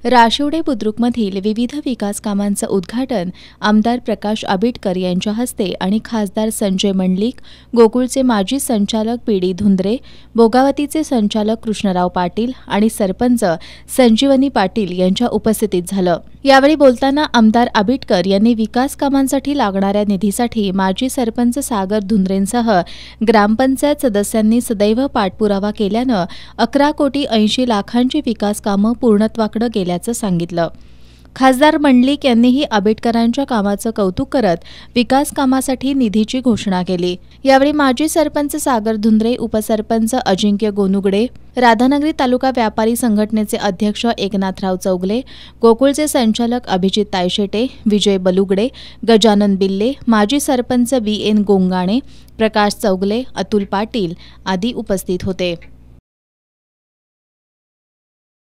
राशिवडे बुद्रुकमधील विविध विकास कामांचं उद्घाटन आमदार प्रकाश आबिटकर यांच्या हस्ते आणि खासदार संजय मंडलिक, गोकुळचे माजी संचालक पी.डी. धुंद्रे, भोगावतीचे संचालक कृष्णराव पाटील आणि सरपंच संजीवनी पाटील यांच्या उपस्थितीत झालं। यावेळी बोलताना आमदार आबिटकर यांनी विकास कामांसाठी लागणाऱ्या निधीसाठी माजी सरपंच सागर धुंद्रेंसह ग्रामपंचायत सदस्यांनी सदैव पाठपुरावा केल्यानं 11,80,00,000ची विकास कामं पूर्णत्वाकडे गेल्याचं सांगितलं। खासदार मंडलिक यांनीही आबिटकरांच्या कामाचं कौतुक करत विकास कामासाठी निधीची घोषणा केली। यावेळी माजी सरपंच सागर धुंद्रे, उपसरपंच अजिंक्य गोनुगडे, राधानगरी तालुका व्यापारी संघटनेचे अध्यक्ष एकनाथराव चौगले, गोकुळचे संचालक अभिजित तायशेटे, विजय बलुगडे, गजानन बिल्ले, माजी सरपंच बी.एन. गोंगाणे, प्रकाश चौगले, अतुल पाटील आदी उपस्थित होते।